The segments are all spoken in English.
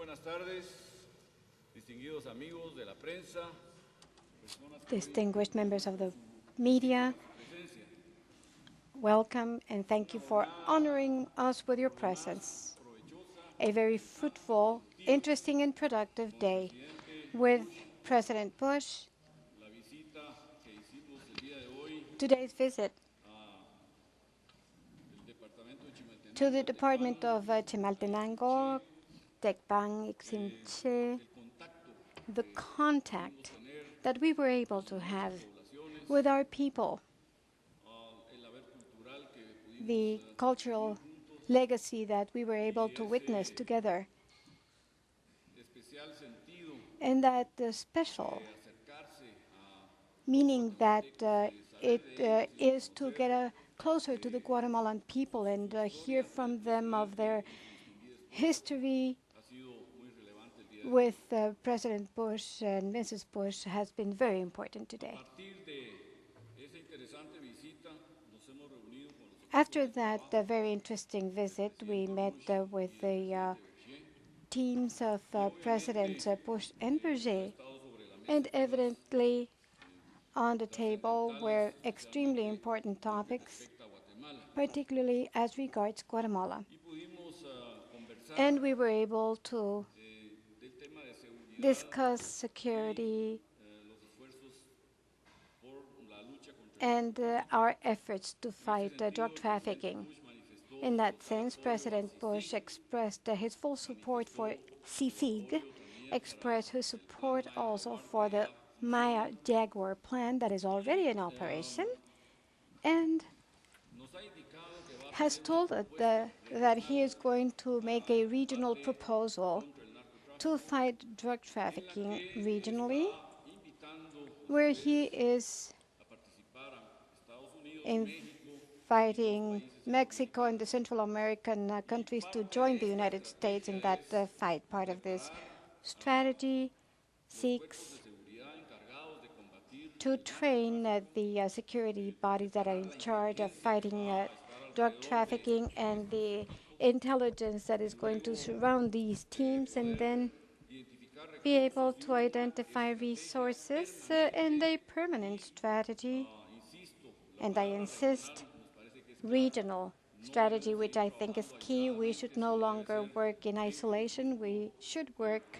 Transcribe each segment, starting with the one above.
buenas tardes, distinguidos amigos de la prensa, Distinguished members of the media, welcome and thank you for honoring us with your presence. A very fruitful, interesting, and productive day with President Bush. Today's visit to the Department of Chimaltenango, Tecpan, Ixinche, the contact that we were able to have with our people, the cultural legacy that we were able to witness together, and that special meaning that it is to get closer to the Guatemalan people and hear from them of their history with President Bush and Mrs. Bush has been very important today. After that very interesting visit, we met with the teams of Presidents Bush and Berger, and evidently on the table were extremely important topics, particularly as regards Guatemala. And we were able to discuss security and our efforts to fight drug trafficking. In that sense, President Bush expressed his full support for CICIG, expressed his support also for the Maya Jaguar plan that is already in operation, and has told us that he is going to make a regional proposal to fight drug trafficking regionally, where he is inviting Mexico and the Central American countries to join the United States in that fight. Part of this strategy seeks to train the security bodies that are in charge of fighting drug trafficking and the intelligence that is going to surround these teams, and then be able to identify resources and a permanent strategy, and I insist, regional strategy, which I think is key. We should no longer work in isolation. We should work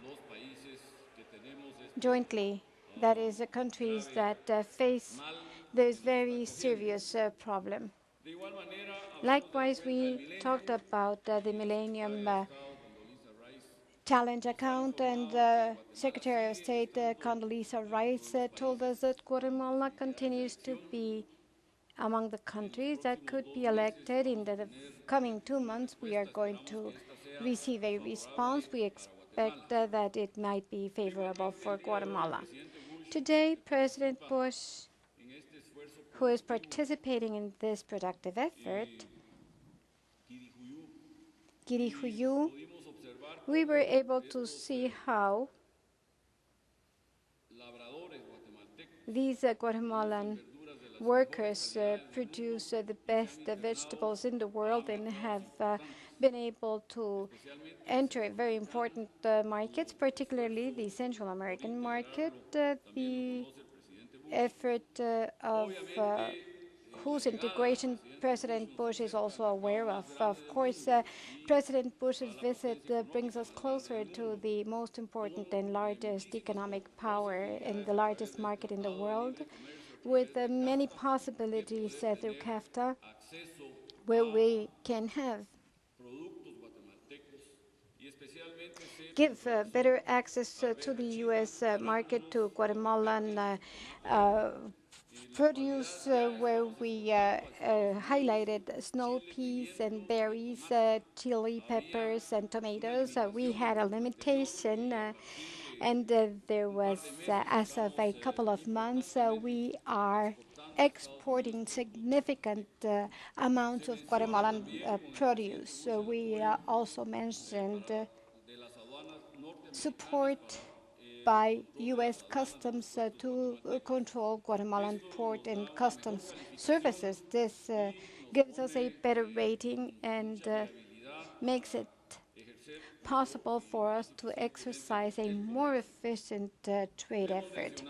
jointly. That is, the countries that face this very serious problem. Likewise, we talked about the Millennium Challenge account, and Secretary of State Condoleezza Rice told us that Guatemala continues to be among the countries that could be elected in the coming 2 months. We are going to receive a response. We expect that it might be favorable for Guatemala. Today, President Bush, who is participating in this productive effort, Kirihuyu, we were able to see how these Guatemalan workers produce the best vegetables in the world and have been able to enter very important markets, particularly the Central American market, the effort of whose integration President Bush is also aware of. Of course, President Bush's visit brings us closer to the most important and largest economic power and the largest market in the world, with many possibilities through CAFTA, where we can give better access to the U.S. Market, to Guatemalan produce, where we highlighted snow peas and berries, chili peppers and tomatoes. We had a limitation, and there was, as of a couple of months, we are exporting significant amounts of Guatemalan produce. We also mentioned support by U.S. Customs to control Guatemalan port and customs services. This gives us a better rating and makes it possible for us to exercise a more efficient trade effort.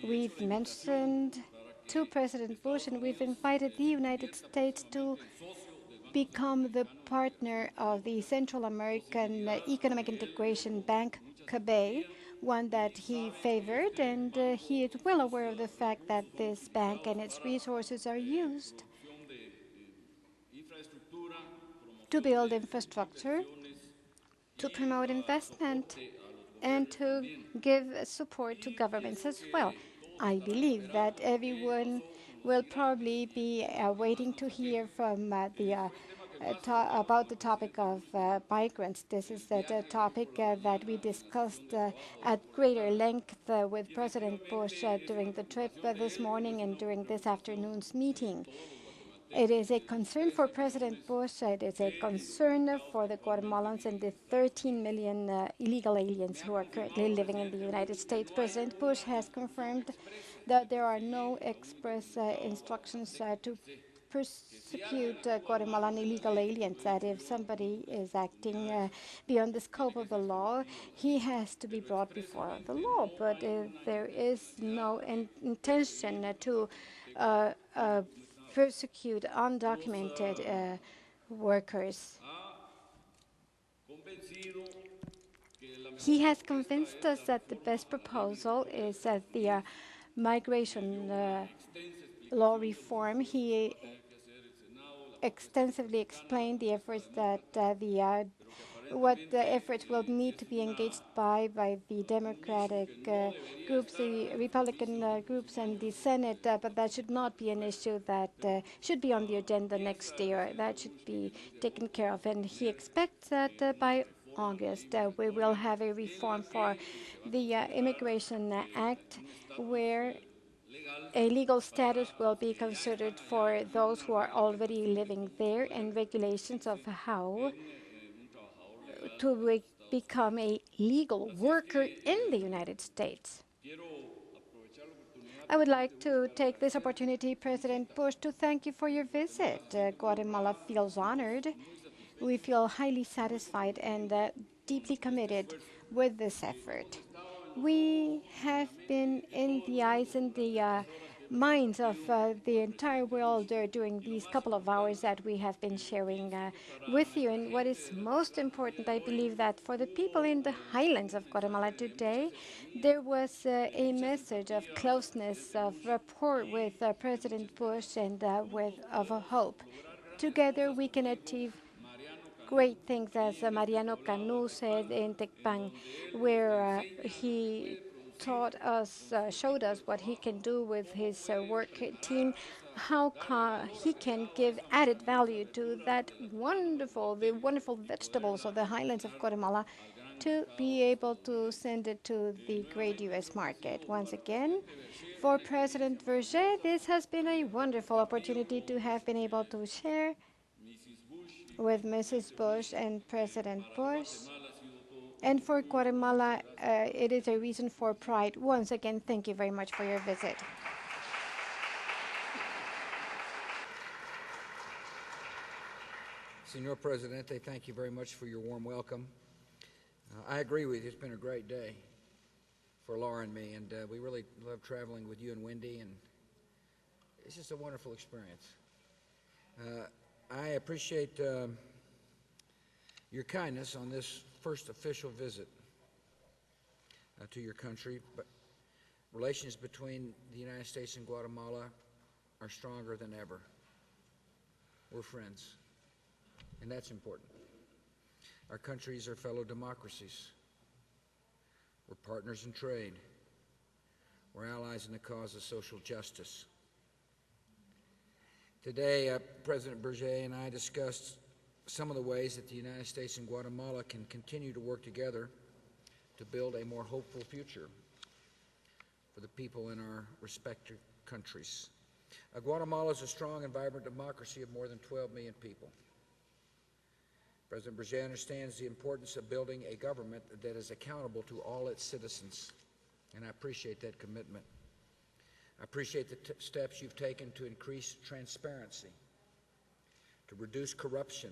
We've mentioned to President Bush, and we've invited the United States to become the partner of the Central American Economic Integration Bank, CABE, one that he favored, and he is well aware of the fact that this bank and its resources are used to build infrastructure, to promote investment, and to give support to governments as well. I believe that everyone will probably be waiting to hear from about the topic of migrants. This is the topic that we discussed at greater length with President Bush during the trip this morning and during this afternoon's meeting. It is a concern for President Bush. It is a concern for the Guatemalans and the 13 million illegal aliens who are currently living in the United States. President Bush has confirmed that there are no express instructions to persecute Guatemalan illegal aliens, that if somebody is acting beyond the scope of the law, he has to be brought before the law. But there is no intention to persecute undocumented workers. He has convinced us that the best proposal is that the migration law reform. He extensively explained the efforts that what the efforts will need to be engaged by the Democratic groups, the Republican groups, and the Senate, but that should not be an issue that should be on the agenda next year. That should be taken care of, and he expects that by August we will have a reform for the Immigration Act, where a legal status will be considered for those who are already living there, and regulations of how to become a legal worker in the United States. I would like to take this opportunity, President Bush, to thank you for your visit. Guatemala feels honored. We feel highly satisfied and deeply committed with this effort. We have been in the eyes and the minds of the entire world during these couple of hours that we have been sharing with you. And what is most important, I believe, that for the people in the highlands of Guatemala today, there was a message of closeness, of rapport with President Bush, and of a hope. Together we can achieve great things, as Mariano Canu said in Tecpan, where he taught us, showed us what he can do with his work team, how he can give added value to the wonderful vegetables of the highlands of Guatemala, to be able to send it to the great U.S. market. Once again, for President Berger, this has been a wonderful opportunity to have been able to share with Mrs. Bush and President Bush. And for Guatemala, it is a reason for pride. Once again, thank you very much for your visit. Senor Presidente, thank you very much for your warm welcome. I agree with you. It's been a great day for Laura and me, and we really love traveling with you and Wendy, and it's just a wonderful experience. I appreciate your kindness on this first official visit to your country, but relations between the United States and Guatemala are stronger than ever. We're friends, and that's important. Our countries are fellow democracies. We're partners in trade. We're allies in the cause of social justice. Today, President Berger and I discussed some of the ways that the United States and Guatemala can continue to work together to build a more hopeful future for the people in our respective countries. Guatemala is a strong and vibrant democracy of more than 12 million people. President Berger understands the importance of building a government that is accountable to all its citizens, and I appreciate that commitment. I appreciate the steps you've taken to increase transparency, to reduce corruption,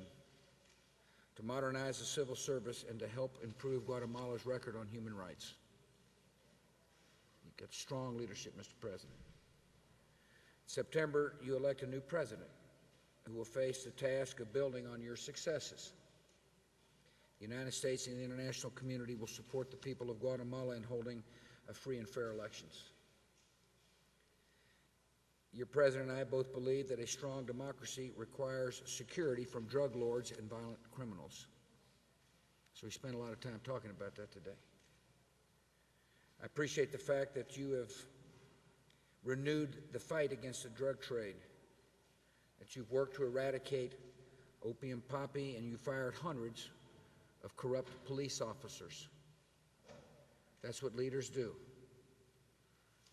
to modernize the civil service, and to help improve Guatemala's record on human rights. You've got strong leadership, Mr. President. In September, you elect a new president who will face the task of building on your successes. The United States and the international community will support the people of Guatemala in holding free and fair elections. Your president and I both believe that a strong democracy requires security from drug lords and violent criminals. So we spent a lot of time talking about that today. I appreciate the fact that you have renewed the fight against the drug trade, that you've worked to eradicate opium poppy, and you fired hundreds of corrupt police officers. That's what leaders do.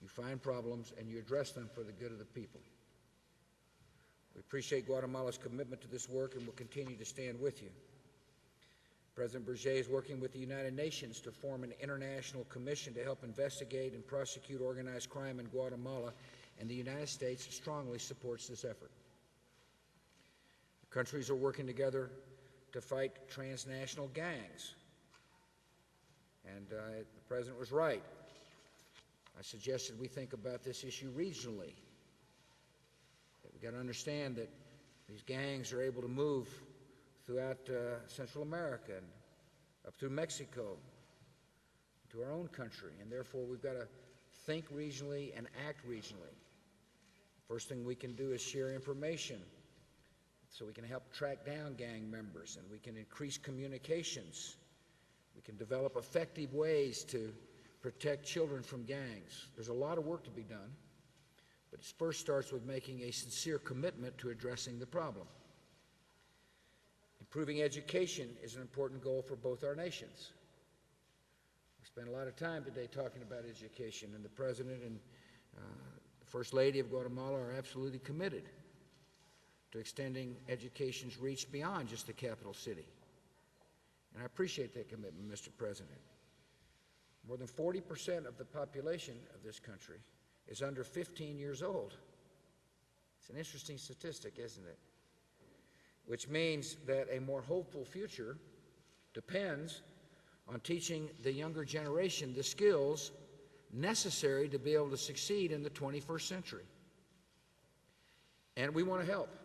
You find problems and you address them for the good of the people. We appreciate Guatemala's commitment to this work and will continue to stand with you. President Berger is working with the United Nations to form an international commission to help investigate and prosecute organized crime in Guatemala, and the United States strongly supports this effort. The countries are working together to fight transnational gangs. And the President was right. I suggested we think about this issue regionally. We've got to understand that these gangs are able to move throughout Central America and up through Mexico to our own country, and therefore we've got to think regionally and act regionally. First thing we can do is share information so we can help track down gang members, and we can increase communications. We can develop effective ways to protect children from gangs. There's a lot of work to be done, but it first starts with making a sincere commitment to addressing the problem. Improving education is an important goal for both our nations. We spent a lot of time today talking about education, and the President and the First Lady of Guatemala are absolutely committed to extending education's reach beyond just the capital city. And I appreciate that commitment, Mr. President. More than 40% of the population of this country is under 15 years old. It's an interesting statistic, isn't it? Which means that a more hopeful future depends on teaching the younger generation the skills necessary to be able to succeed in the 21st century. And we want to help.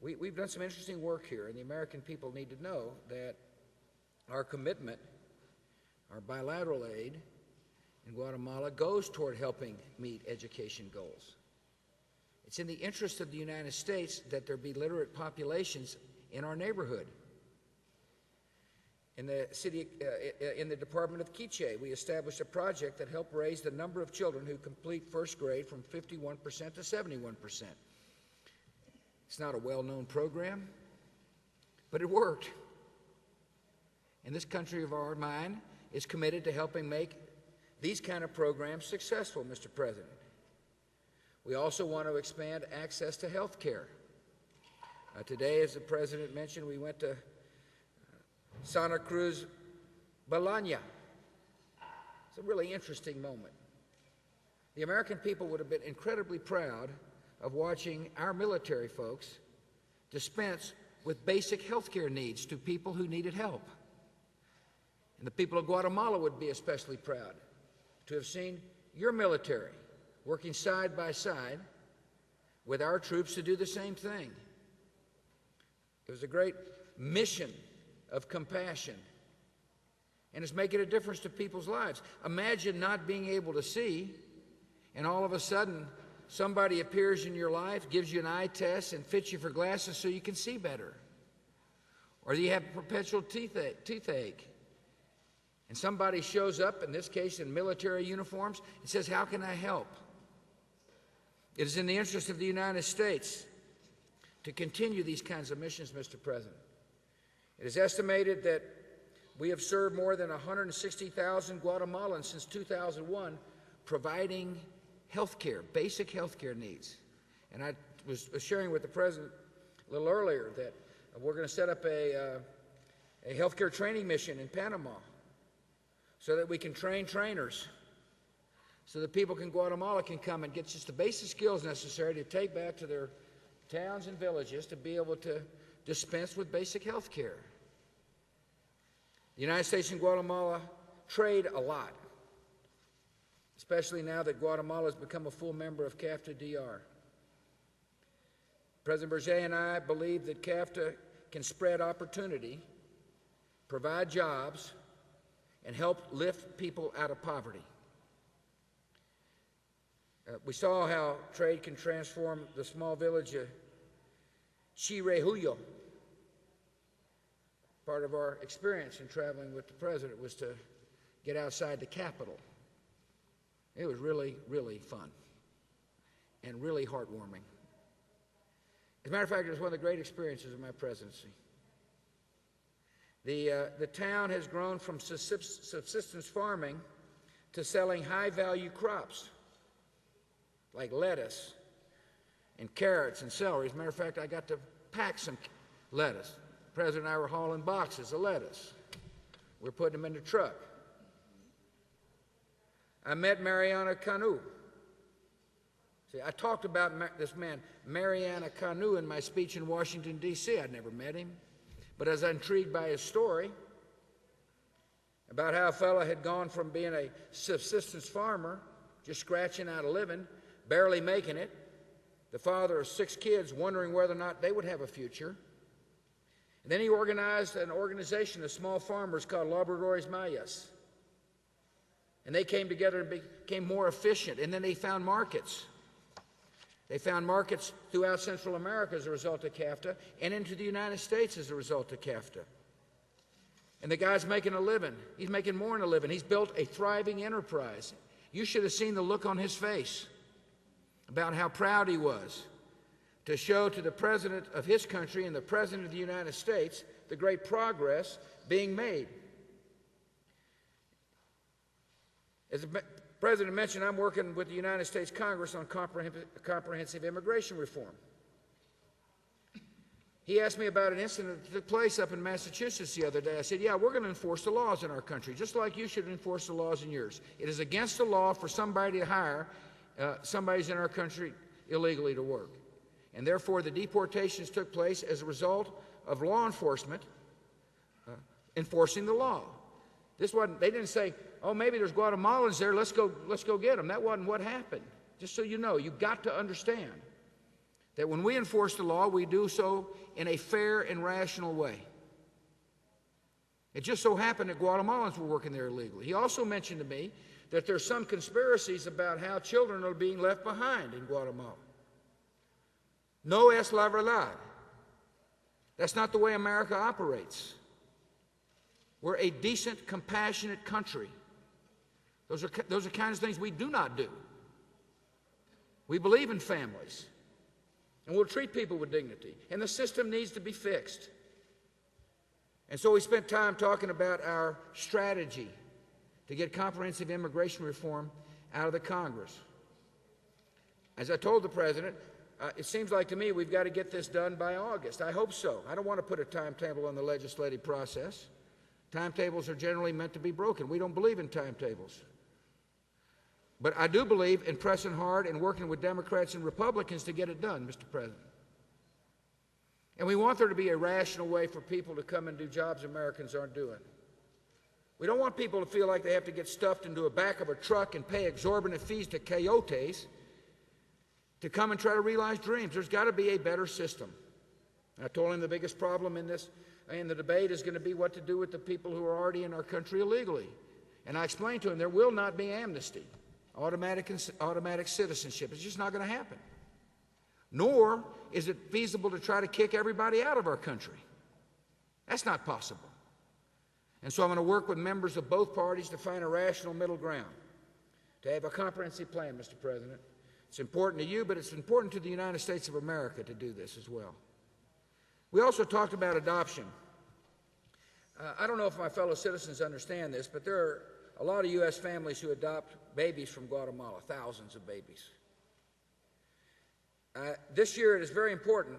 We've done some interesting work here, and the American people need to know that our commitment, our bilateral aid in Guatemala goes toward helping meet education goals. It's in the interest of the United States that there be literate populations in our neighborhood. In the city, in the Department of Quiche, we established a project that helped raise the number of children who complete first grade from 51% to 71%. It's not a well-known program, but it worked. And this country of mine is committed to helping make these kind of programs successful, Mr. President. We also want to expand access to health care. Today, as the President mentioned, we went to Santa Cruz Balanya. It's a really interesting moment. The American people would have been incredibly proud of watching our military folks dispense with basic health care needs to people who needed help. And the people of Guatemala would be especially proud to have seen your military working side by side with our troops to do the same thing. It was a great mission of compassion, and it's making a difference to people's lives. Imagine not being able to see, and all of a sudden somebody appears in your life, gives you an eye test, and fits you for glasses so you can see better. Or you have perpetual toothache, and somebody shows up, in this case in military uniforms, and says, "How can I help?" It is in the interest of the United States to continue these kinds of missions, Mr. President. It is estimated that we have served more than 160,000 Guatemalans since 2001, providing health care, basic health care needs. And I was sharing with the President a little earlier that we're going to set up a health care training mission in Panama so that we can train trainers, so that people in Guatemala can come and get just the basic skills necessary to take back to their towns and villages to be able to dispense with basic health care. The United States and Guatemala trade a lot, especially now that Guatemala has become a full member of CAFTA-DR. President Berger and I believe that CAFTA can spread opportunity, provide jobs, and help lift people out of poverty. We saw how trade can transform the small village of Chirejullo. Part of our experience in traveling with the president was to get outside the capital. It was really, really fun and really heartwarming. As a matter of fact, it was one of the great experiences of my presidency. The town has grown from subsistence farming to selling high-value crops like lettuce and carrots and celery. As a matter of fact, I got to pack some lettuce. The president and I were hauling boxes of lettuce. We're putting them in the truck. I met Mariana Canu. See, I talked about this man, Mariana Canu, in my speech in Washington, D.C. I'd never met him. But I was intrigued by his story about how a fellow had gone from being a subsistence farmer, just scratching out a living, barely making it, the father of 6 kids, wondering whether or not they would have a future. And then he organized an organization of small farmers called Labradores Mayas. And they came together and became more efficient. And then they found markets. They found markets throughout Central America as a result of CAFTA and into the United States as a result of CAFTA. And the guy's making a living. He's making more than a living. He's built a thriving enterprise. You should have seen the look on his face about how proud he was to show to the president of his country and the president of the United States the great progress being made. As the president mentioned, I'm working with the United States Congress on comprehensive immigration reform. He asked me about an incident that took place up in Massachusetts the other day. I said, yeah, we're going to enforce the laws in our country, just like you should enforce the laws in yours. It is against the law for somebody to hire somebody in our country illegally to work. And therefore, the deportations took place as a result of law enforcement enforcing the law. This wasn't, they didn't say, oh, maybe there's Guatemalans there, let's go get them. That wasn't what happened. Just so you know, you've got to understand that when we enforce the law, we do so in a fair and rational way. It just so happened that Guatemalans were working there illegally. He also mentioned to me that there's some conspiracies about how children are being left behind in Guatemala. No es la verdad. That's not the way America operates. We're a decent, compassionate country. Those are kinds of things we do not do. We believe in families, and we'll treat people with dignity, and the system needs to be fixed. And so we spent time talking about our strategy to get comprehensive immigration reform out of the Congress. As I told the president, it seems like to me we've got to get this done by August. I hope so. I don't want to put a timetable on the legislative process. Timetables are generally meant to be broken. We don't believe in timetables. But I do believe in pressing hard and working with Democrats and Republicans to get it done, Mr. President. And we want there to be a rational way for people to come and do jobs Americans aren't doing. We don't want people to feel like they have to get stuffed into the back of a truck and pay exorbitant fees to coyotes to come and try to realize dreams. There's got to be a better system. And I told him the biggest problem in the debate is going to be what to do with the people who are already in our country illegally. And I explained to him there will not be amnesty, automatic citizenship. It's just not going to happen. Nor is it feasible to try to kick everybody out of our country. That's not possible. And so I'm going to work with members of both parties to find a rational middle ground, to have a comprehensive plan, Mr. President. It's important to you, but it's important to the United States of America to do this as well. We also talked about adoption. I don't know if my fellow citizens understand this, but there are a lot of U.S. families who adopt babies from Guatemala, thousands of babies. This year it is very important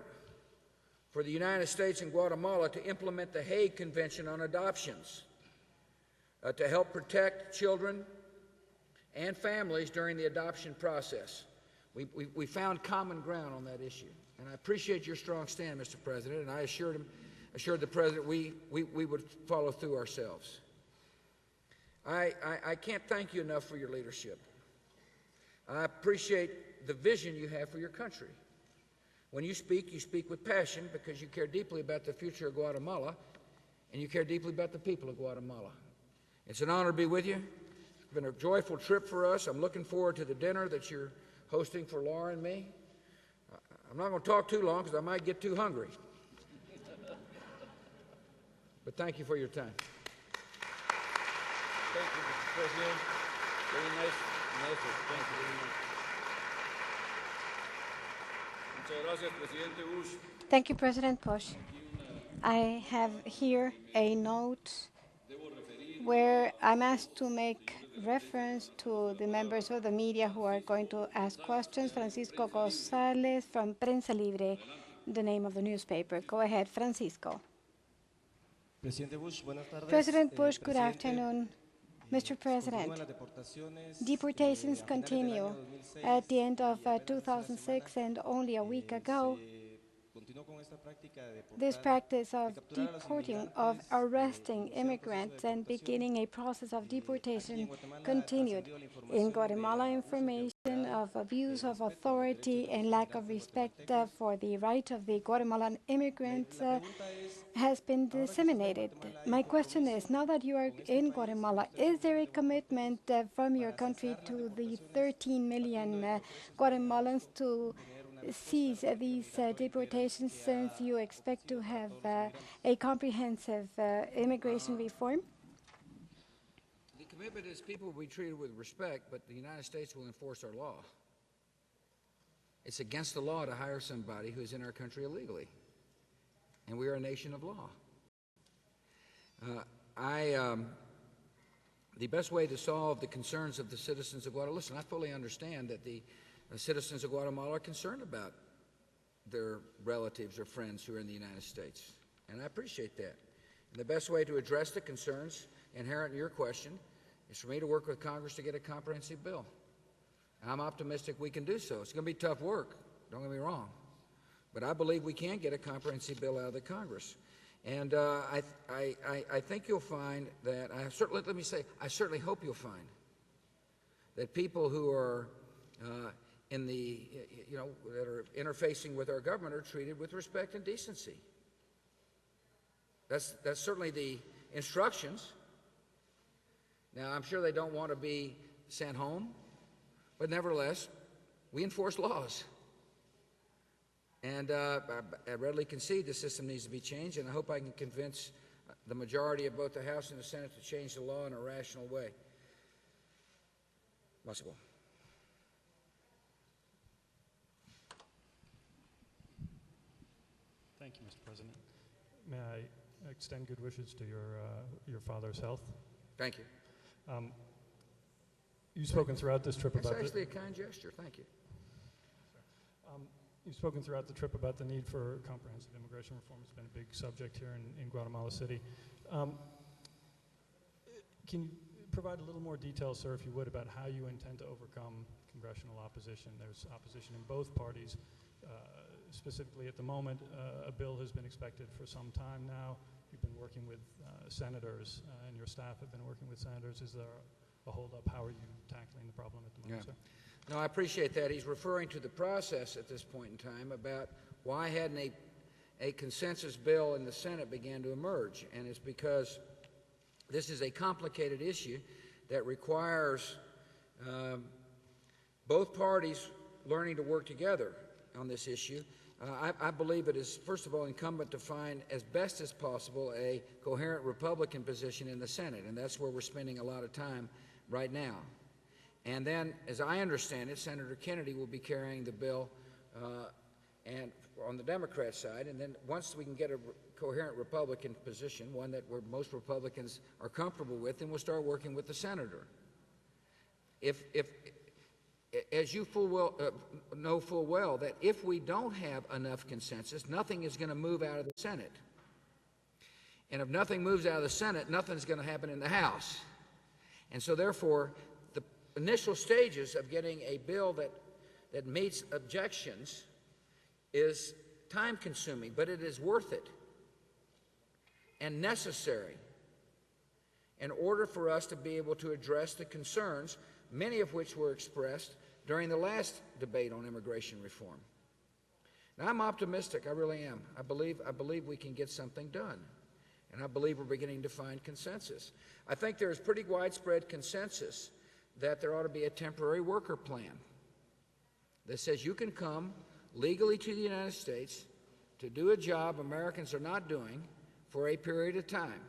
for the United States and Guatemala to implement the Hague Convention on Adoptions to help protect children and families during the adoption process. We found common ground on that issue. And I appreciate your strong stand, Mr. President, and I assured the President we would follow through ourselves. I can't thank you enough for your leadership. I appreciate the vision you have for your country. When you speak with passion because you care deeply about the future of Guatemala and you care deeply about the people of Guatemala. It's an honor to be with you. It's been a joyful trip for us. I'm looking forward to the dinner that you're hosting for Laura and me. I'm not going to talk too long because I might get too hungry. But thank you for your time. Thank you, Mr. President. Very nice message. Thank you very much. Muchas gracias, Presidente Bush. Thank you, President Bush. I have here a note where I'm asked to make reference to the members of the media who are going to ask questions. Francisco González from Prensa Libre, the name of the newspaper. Go ahead, Francisco. President Bush, good afternoon. Mr. President, deportations continue. At the end of 2006 and only a week ago, this practice of deporting, of arresting immigrants and beginning a process of deportation continued. In Guatemala, information of abuse of authority and lack of respect for the right of the Guatemalan immigrants has been disseminated. My question is, now that you are in Guatemala, is there a commitment from your country to the 13 million Guatemalans to seize these deportations, since you expect to have a comprehensive immigration reform? The commitment is people will be treated with respect, but the United States will enforce our law. It's against the law to hire somebody who's in our country illegally, and we are a nation of law. The best way to solve the concerns of the citizens of Guatemala, listen, I fully understand that the citizens of Guatemala are concerned about their relatives or friends who are in the United States, and I appreciate that. And the best way to address the concerns inherent in your question is for me to work with Congress to get a comprehensive bill. And I'm optimistic we can do so. It's going to be tough work, don't get me wrong, but I believe we can get a comprehensive bill out of the Congress. And I think you'll find that, I certainly hope you'll find that people who are that are interfacing with our government are treated with respect and decency. That's certainly the instructions. Now, I'm sure they don't want to be sent home, but nevertheless, we enforce laws. And I readily concede the system needs to be changed, and I hope I can convince the majority of both the House and the Senate to change the law in a rational way. Possible. Thank you, Mr. President. May I extend good wishes to your father's health? Thank you. You've spoken throughout this trip about... That's actually a kind gesture. Thank you. You've spoken throughout the trip about the need for comprehensive immigration reform. It's been a big subject here in Guatemala City. Can you provide a little more detail, sir, if you would, about how you intend to overcome congressional opposition? There's opposition in both parties. Specifically at the moment, a bill has been expected for some time now. You've been working with senators, and your staff have been working with senators. Is there a holdup? How are you tackling the problem at the moment, sir? No, I appreciate that. He's referring to the process at this point in time about why hadn't a consensus bill in the Senate began to emerge. And it's because this is a complicated issue that requires both parties learning to work together on this issue. I believe it is, first of all, incumbent to find as best as possible a coherent Republican position in the Senate, and that's where we're spending a lot of time right now. And then, as I understand it, Senator Kennedy will be carrying the bill and on the Democrat side, and then once we can get a coherent Republican position, one that where most Republicans are comfortable with, then we'll start working with the senator. As you know full well, that if we don't have enough consensus, nothing is going to move out of the Senate. And if nothing moves out of the Senate, nothing is going to happen in the House. And so therefore, the initial stages of getting a bill that meets objections is time-consuming, but it is worth it and necessary in order for us to be able to address the concerns, many of which were expressed during the last debate on immigration reform. Now, I'm optimistic, I really am. I believe we can get something done, and I believe we're beginning to find consensus. I think there's pretty widespread consensus that there ought to be a temporary worker plan that says you can come legally to the United States to do a job Americans are not doing for a period of time.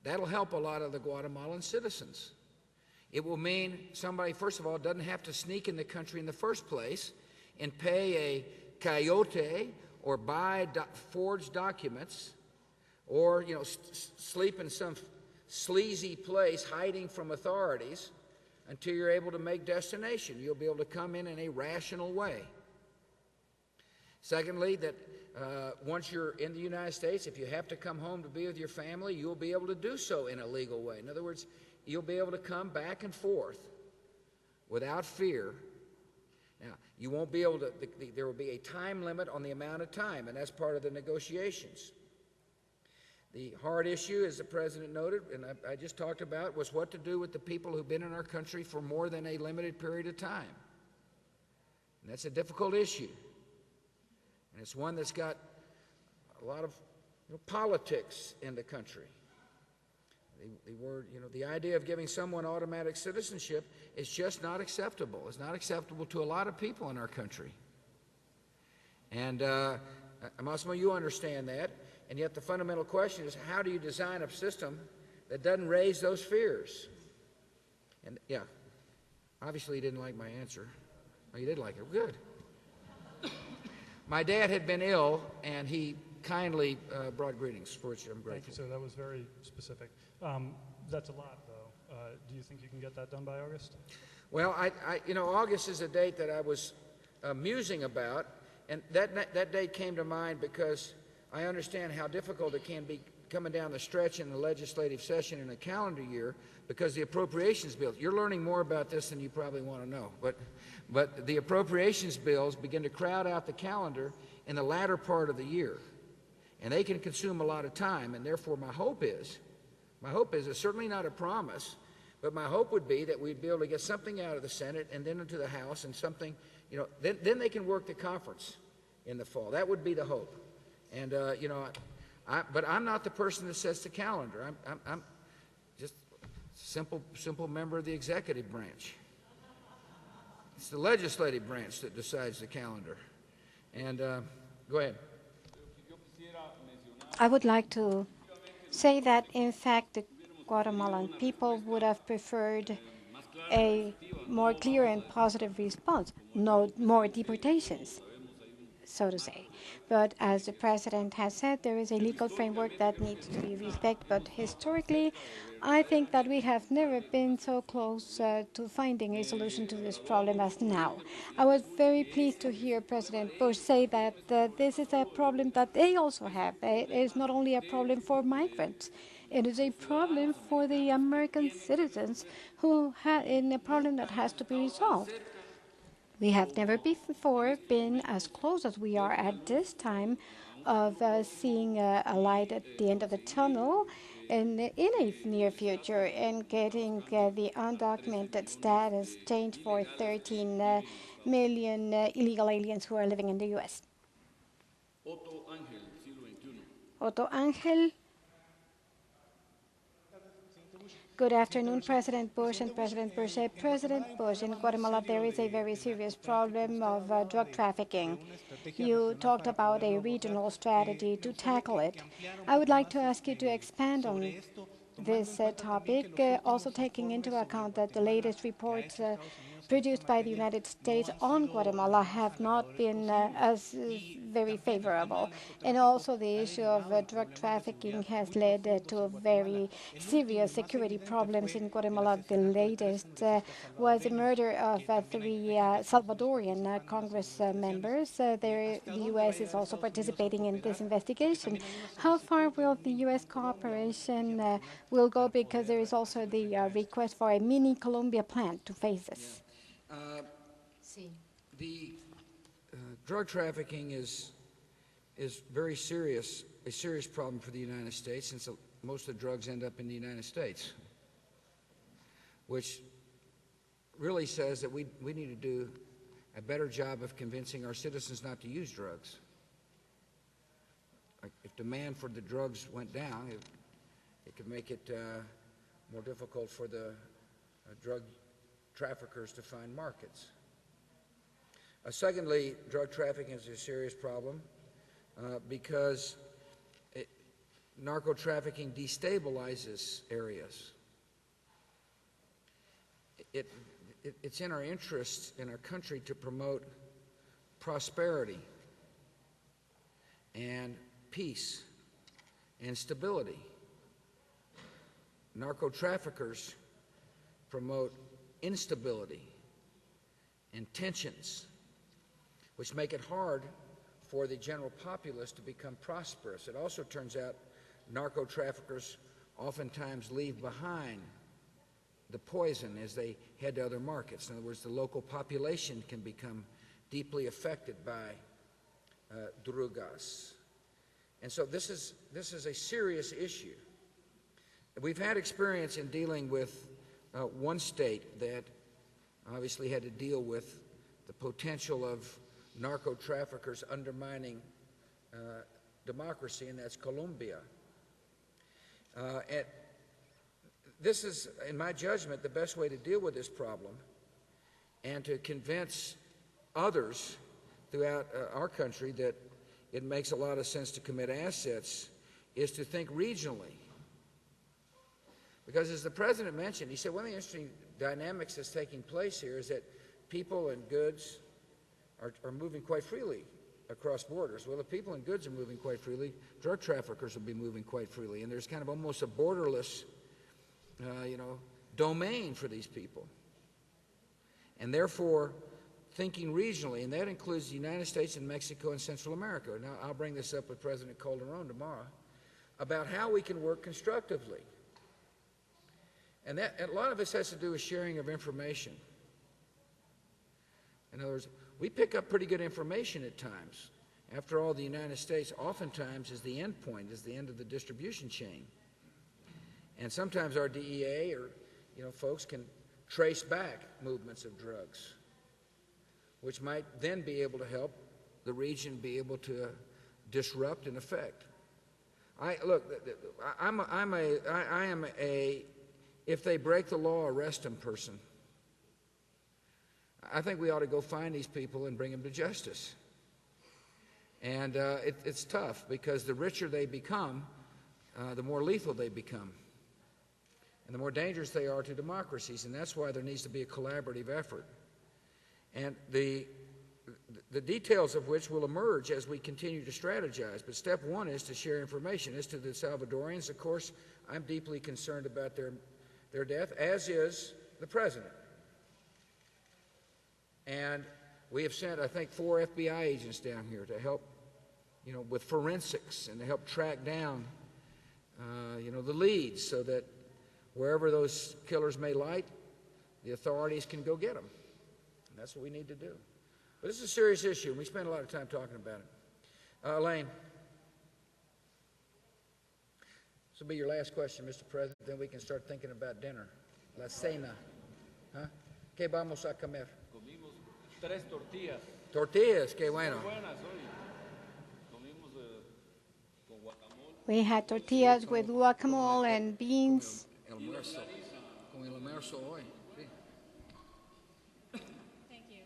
That'll help a lot of the Guatemalan citizens. It will mean somebody, first of all, doesn't have to sneak in the country in the first place and pay a coyote or buy forged documents or, sleep in some sleazy place hiding from authorities until you're able to make destination. You'll be able to come in a rational way. Secondly, that once you're in the United States, if you have to come home to be with your family, you'll be able to do so in a legal way. In other words, you'll be able to come back and forth without fear. Now, you won't be able to, there will be a time limit on the amount of time, and that's part of the negotiations. The hard issue, as the President noted, and I just talked about, was what to do with the people who've been in our country for more than a limited period of time. And that's a difficult issue. And it's one that's got a lot of politics in the country. The idea of giving someone automatic citizenship is just not acceptable. It's not acceptable to a lot of people in our country. And most of you understand that. And yet the fundamental question is, how do you design a system that doesn't raise those fears? And yeah, obviously you didn't like my answer. Oh, you did like it. Good. My dad had been ill, and he kindly brought greetings, for which I'm grateful. Thank you, sir. That was very specific. That's a lot, though. Do you think you can get that done by August? Well, August is a date that I was musing about, and that date came to mind because I understand how difficult it can be coming down the stretch in the legislative session in a calendar year because the appropriations bills, you're learning more about this than you probably want to know, but the appropriations bills begin to crowd out the calendar in the latter part of the year, and they can consume a lot of time, and therefore my hope is, it's certainly not a promise, but my hope would be that we'd be able to get something out of the Senate and then into the House and something, then they can work the conference in the fall. That would be the hope. And, but I'm not the person that sets the calendar. I'm just a simple member of the executive branch. It's the legislative branch that decides the calendar. And go ahead. I would like to say that, in fact, the Guatemalan people would have preferred a more clear and positive response, no more deportations, so to say. But as the President has said, there is a legal framework that needs to be respected. But historically, I think that we have never been so close to finding a solution to this problem as now. I was very pleased to hear President Bush say that this is a problem that they also have. It is not only a problem for migrants. It is a problem for the American citizens who have a problem that has to be resolved. We have never before been as close as we are at this time of seeing a light at the end of the tunnel in a near future and getting the undocumented status changed for 13 million illegal aliens who are living in the U.S. Otto Angel. Good afternoon, President Bush and President Berger. President Bush, in Guatemala, there is a very serious problem of drug trafficking. You talked about a regional strategy to tackle it. I would like to ask you to expand on this topic, also taking into account that the latest reports produced by the United States on Guatemala have not been as very favorable. And also the issue of drug trafficking has led to very serious security problems in Guatemala. The latest was the murder of 3 Salvadorian Congress members. The U.S. is also participating in this investigation. How far will the U.S. cooperation will go, because there is also the request for a mini Colombia plan to face this? The Drug trafficking is very serious, a serious problem for the United States, since most of the drugs end up in the United States, which really says that we need to do a better job of convincing our citizens not to use drugs. Like, if demand for the drugs went down, it could make it more difficult for the drug traffickers to find markets. Secondly, drug trafficking is a serious problem because narco-trafficking destabilizes areas. It's in our interests in our country to promote prosperity and peace and stability. Narco-traffickers promote instability and tensions, which make it hard for the general populace to become prosperous. It also turns out narco-traffickers oftentimes leave behind the poison as they head to other markets. In other words, the local population can become deeply affected by drogas. And so this is a serious issue. We've had experience in dealing with one state that obviously had to deal with the potential of narco-traffickers undermining democracy, and that's Colombia. And this is, in my judgment, the best way to deal with this problem and to convince others throughout our country that it makes a lot of sense to commit assets is to think regionally. Because as the President mentioned, he said one of the interesting dynamics that's taking place here is that people and goods are moving quite freely across borders. Well, if people and goods are moving quite freely, drug traffickers will be moving quite freely. And there's kind of almost a borderless domain for these people. And therefore, thinking regionally, and that includes the United States and Mexico and Central America. Now, I'll bring this up with President Calderon tomorrow, about how we can work constructively. And a lot of this has to do with sharing of information. In other words, we pick up pretty good information at times. After all, the United States oftentimes is the end point, is the end of the distribution chain. And sometimes our DEA or folks can trace back movements of drugs, which might then be able to help the region be able to disrupt and affect. I am a if they break the law, arrest them person. I think we ought to go find these people and bring them to justice. And it's tough because the richer they become, the more lethal they become. And the more dangerous they are to democracies. And that's why there needs to be a collaborative effort. And the details of which will emerge as we continue to strategize. But step one is to share information. As to the Salvadorians, of course, I'm deeply concerned about their death, as is the President. And we have sent, I think, 4 FBI agents down here to help, with forensics and to help track down, the leads so that wherever those killers may lie, the authorities can go get them. And that's what we need to do. But this is a serious issue, and we spend a lot of time talking about it. Elaine, this will be your last question, Mr. President, then we can start thinking about dinner. La cena. Huh? ¿Qué vamos a comer? Comimos 3 tortillas. Tortillas, qué bueno. Muy buenas hoy. Comimos con guacamole. We had tortillas with guacamole and beans. Con el almuerzo hoy. Sí. Thank you.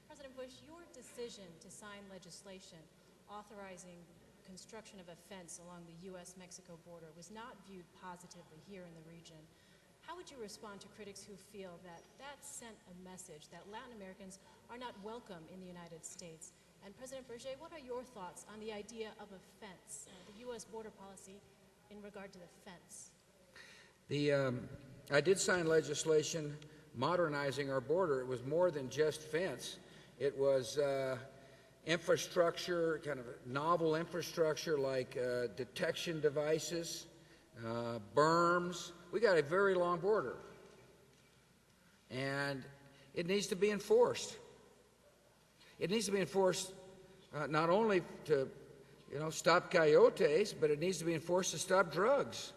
President Bush, your decision to sign legislation authorizing construction of a fence along the U.S.-Mexico border was not viewed positively here in the region. How would you respond to critics who feel that sent a message that Latin Americans are not welcome in the United States? And President Berger, what are your thoughts on the idea of a fence, the U.S. border policy in regard to the fence? I did sign legislation modernizing our border. It was more than just fence. It was infrastructure, kind of novel infrastructure like detection devices, berms. We got a very long border, and it needs to be enforced. It needs to be enforced not only to, stop coyotes, but it needs to be enforced to stop drugs.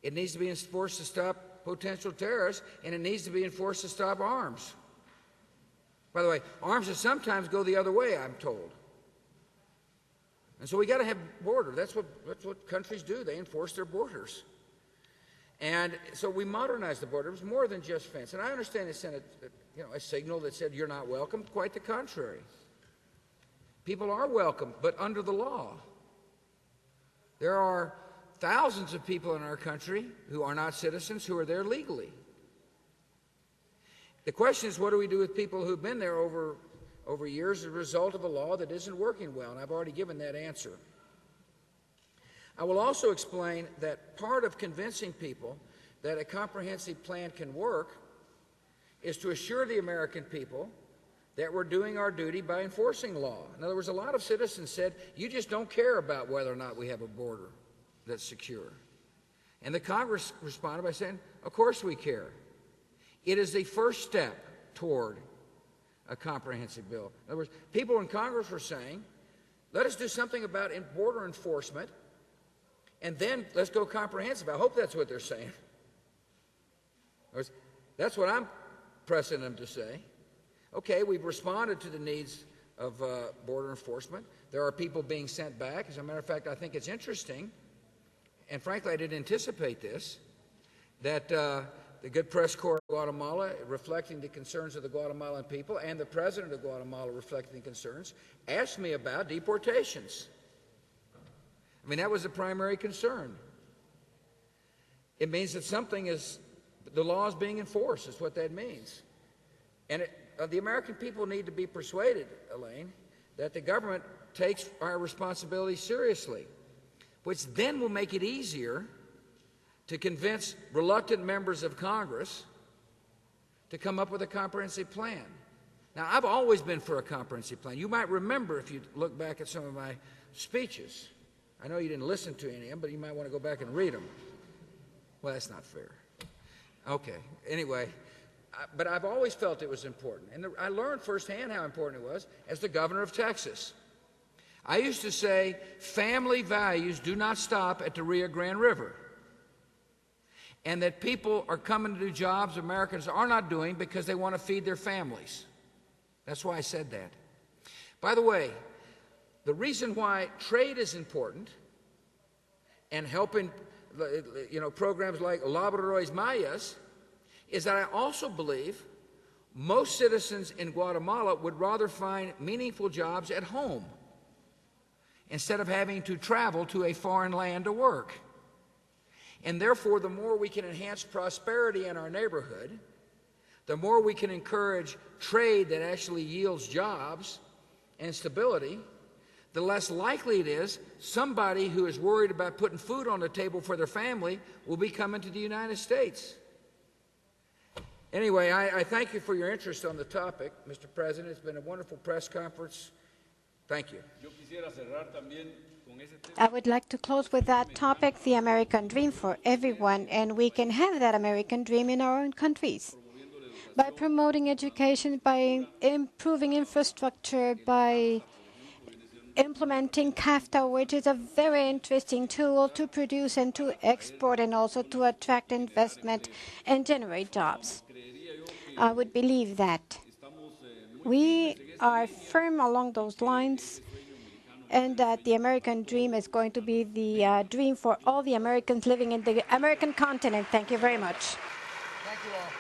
It needs to be enforced to stop potential terrorists, and it needs to be enforced to stop arms. By the way, arms that sometimes go the other way, I'm told. And so we got to have border. That's what countries do. They enforce their borders. And so we modernized the border. It was more than just fence. And I understand it sent a signal that said you're not welcome. Quite the contrary. People are welcome, but under the law. There are thousands of people in our country who are not citizens who are there legally. The question is, what do we do with people who've been there over years as a result of a law that isn't working well? And I've already given that answer. I will also explain that part of convincing people that a comprehensive plan can work is to assure the American people that we're doing our duty by enforcing law. In other words, a lot of citizens said, you just don't care about whether or not we have a border that's secure. And the Congress responded by saying, of course we care. It is the first step toward a comprehensive bill. In other words, people in Congress were saying, let us do something about border enforcement, and then let's go comprehensive. I hope that's what they're saying. That's what I'm pressing them to say. Okay, we've responded to the needs of border enforcement. There are people being sent back. As a matter of fact, I think it's interesting, and frankly, I didn't anticipate this, that the good press corps of Guatemala, reflecting the concerns of the Guatemalan people, and the president of Guatemala, reflecting concerns, asked me about deportations. I mean, that was the primary concern. It means that the law is being enforced, is what that means. And the American people need to be persuaded, Elaine, that the government takes our responsibility seriously, which then will make it easier to convince reluctant members of Congress to come up with a comprehensive plan. Now, I've always been for a comprehensive plan. You might remember if you look back at some of my speeches. I know you didn't listen to any of them, but you might want to go back and read them. Well, that's not fair. Okay, anyway, but I've always felt it was important. And I learned firsthand how important it was as the governor of Texas. I used to say, family values do not stop at the Rio Grande River. And that people are coming to do jobs Americans are not doing because they want to feed their families. That's why I said that. By the way, the reason why trade is important and helping, programs like Labradores Mayas is that I also believe most citizens in Guatemala would rather find meaningful jobs at home instead of having to travel to a foreign land to work. And therefore, the more we can enhance prosperity in our neighborhood, the more we can encourage trade that actually yields jobs and stability, the less likely it is somebody who is worried about putting food on the table for their family will be coming to the United States. Anyway, I thank you for your interest on the topic, Mr. President. It's been a wonderful press conference. Thank you. I would like to close with that topic, the American dream for everyone, and we can have that American dream in our own countries. By promoting education, by improving infrastructure, by implementing CAFTA, which is a very interesting tool to produce and to export and also to attract investment and generate jobs. I would believe that we are firm along those lines and that the American dream is going to be the dream for all the Americans living in the American continent. Thank you very much. Thank you all.